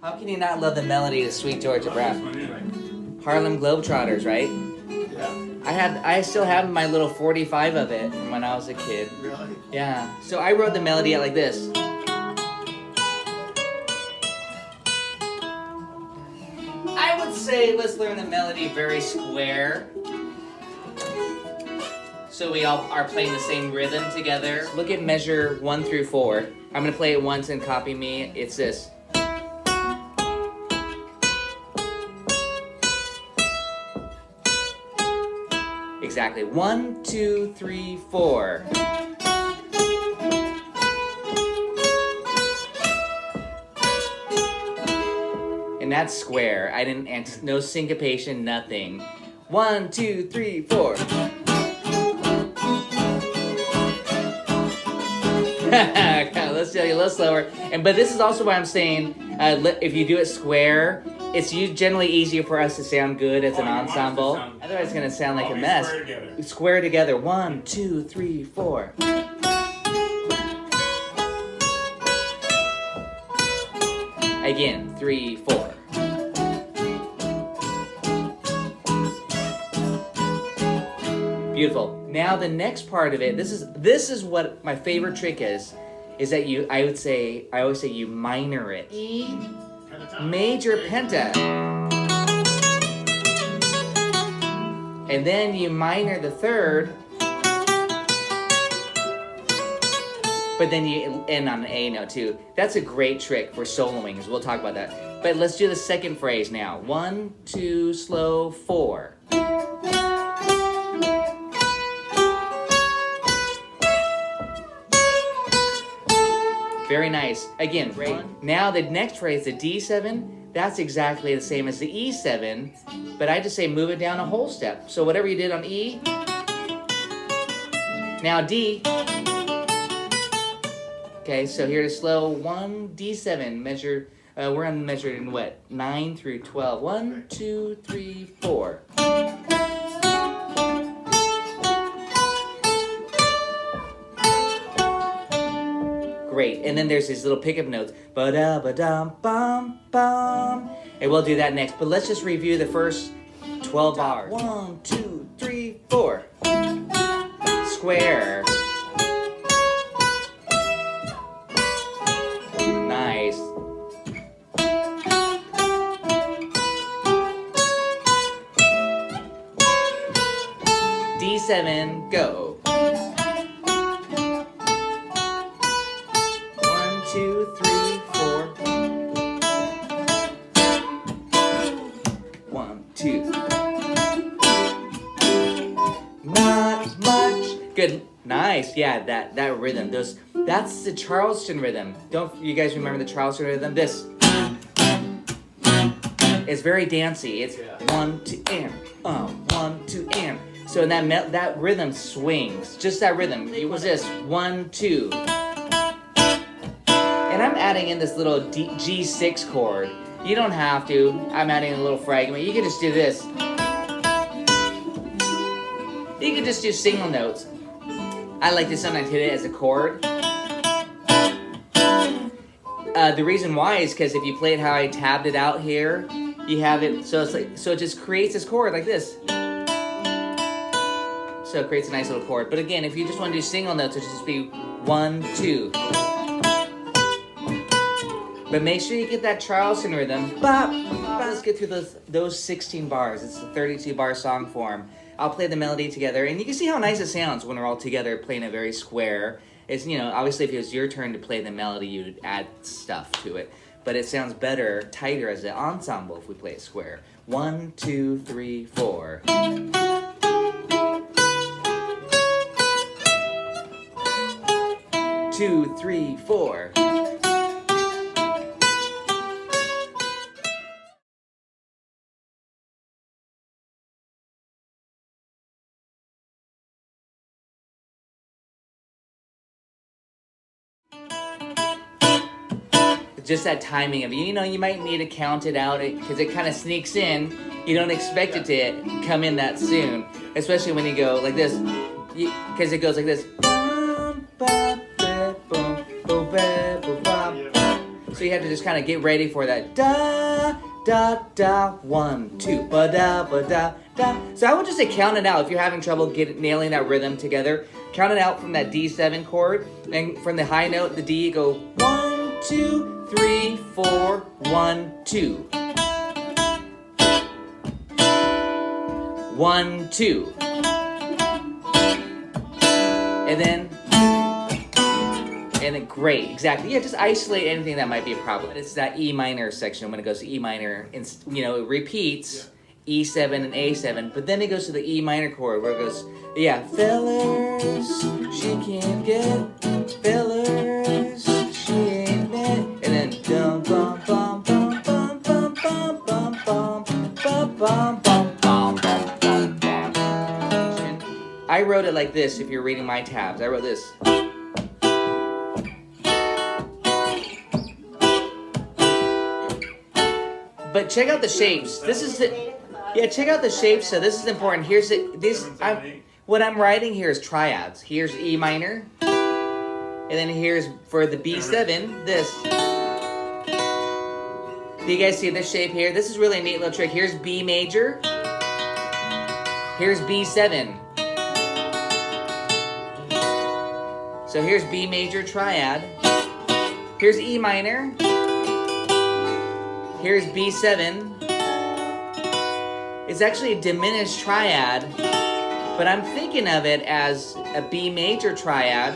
How can you not love the melody of Sweet Georgia Brown? Harlem Globetrotters, right? Yeah. I still have my little 45 of it from when I was a kid. Really? Yeah. So I wrote the melody out like this. I would say let's learn the melody very square. So we all are playing the same rhythm together. Look at measure 1 through 4. I'm gonna play it once and copy me. It's this. Exactly. 1, 2, 3, 4. And that's square. I didn't, no syncopation, nothing. 1, 2, 3, 4. Let's do it a little slower. But this is also why I'm saying, if you do it square, it's generally easier for us to sound good as an ensemble. Otherwise, it's gonna sound like a mess. Square together. 1, 2, 3, 4. Again, 3, 4. Beautiful. Now the next part of it, this is what my favorite trick is that I always say you minor it. E, major penta. And then you minor the third, but then you end on an A note too. That's a great trick for soloing, as we'll talk about that. But let's do the second phrase now. 1, 2, slow, 4. Very nice. Again, great. Now the next phrase, the D7, that's exactly the same as the E7, but I just say move it down a whole step. So whatever you did on E, now D. Okay, so here to slow 1, D7, measure, we're gonna measure it in what? 9 through 12. 1, 2, 3, 4. Great, and then there's these little pickup notes. Ba-da-ba-dum-bum-bum. And we'll do that next, but let's just review the first 12 bars. 1, 2, 3, 4. Square. Nice. D7, go. 2, 3, 4. 1, 2. Not much. Good. Nice. Yeah, that rhythm. That's the Charleston rhythm. Don't you guys remember the Charleston rhythm? This. It's very dancey. It's 1, 2, and 1, 2, and. So in that rhythm swings. Just that rhythm. It was this 1, 2. And I'm adding in this little G6 chord. You don't have to. I'm adding a little fragment. You can just do this. You can just do single notes. I like to sometimes hit it as a chord. The reason why is because if you play it how I tabbed it out here, you have it so it just creates this chord like this. So it creates a nice little chord. But again, if you just want to do single notes, it'll just be 1, 2. But make sure you get that Charleston rhythm. Bop, bop. Let's get through those 16 bars. It's a 32-bar song form. I'll play the melody together, and you can see how nice it sounds when we're all together playing it very square. It's, obviously if it was your turn to play the melody, you'd add stuff to it. But it sounds better, tighter as an ensemble if we play it square. 1, 2, 3, 4. 2, 3, 4. Just that timing of it. You might need to count it out because it kind of sneaks in. You don't expect it to come in that soon, especially when you go like this, because it goes like this. So So you have to just kind of get ready for that da da da 1 2 ba da da. So I would just say count it out if you're having trouble nailing that rhythm together. Count it out from that D7 chord, and from the high note, the D, go 1 2 3 4 1 2 1 2, and then great, exactly. Yeah, just isolate anything that might be a problem. It's that E minor section when it goes to E minor, and it repeats E7 and A7, but then it goes to the E minor chord where it goes, fellers, she can't get fellers, she ain't met, and then dum bum bum bum bum bum bum bum bum bum bum bum bum bum. I wrote it like this. If you're reading my tabs, I wrote this. But check out the shapes. This is the, check out the shapes. So this is important. Here's it. What I'm writing here is triads. Here's E minor, and then here's for the B7. This. Do you guys see this shape here? This is really a neat little trick. Here's B major. Here's B7. So here's B major triad. Here's E minor. Here's B7. It's actually a diminished triad, but I'm thinking of it as a B major triad.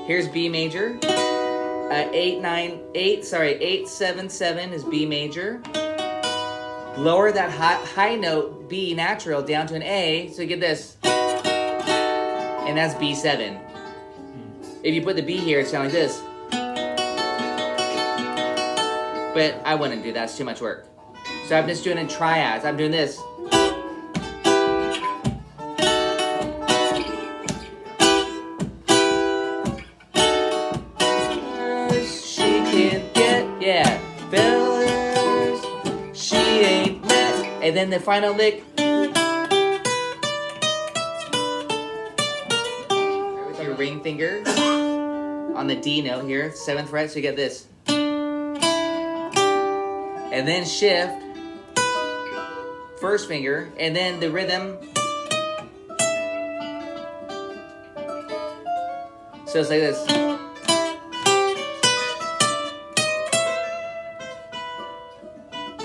Here's B major. 877 is B major. Lower that high note B natural down to an A, so you get this. And that's B7. If you put the B here, it sounds like this. But I wouldn't do that, it's too much work. So I'm just doing it in triads. I'm doing this. She can't get, fellers, she ain't met. And then the final lick. With your ring finger on the D note here, 7th fret, so you get this. And then shift, first finger, and then the rhythm. So it's like this.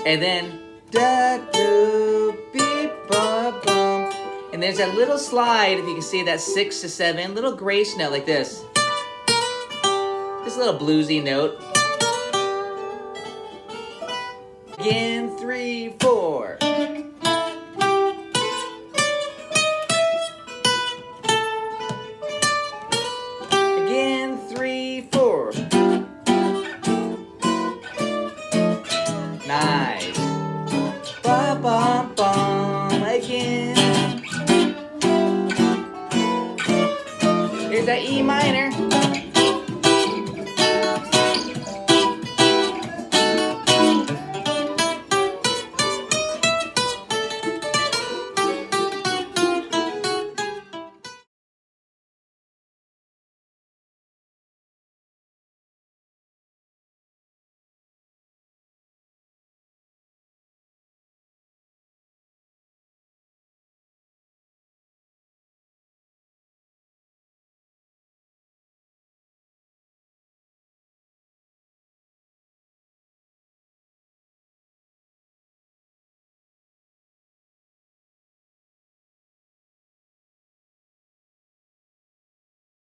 And then da do beep ba bum. And there's that little slide, if you can see that 6 to 7, little grace note like this. This little bluesy note. Again, 3 4. Again, 3 4. Nice. Ba bum bum. Again. Here's that E minor.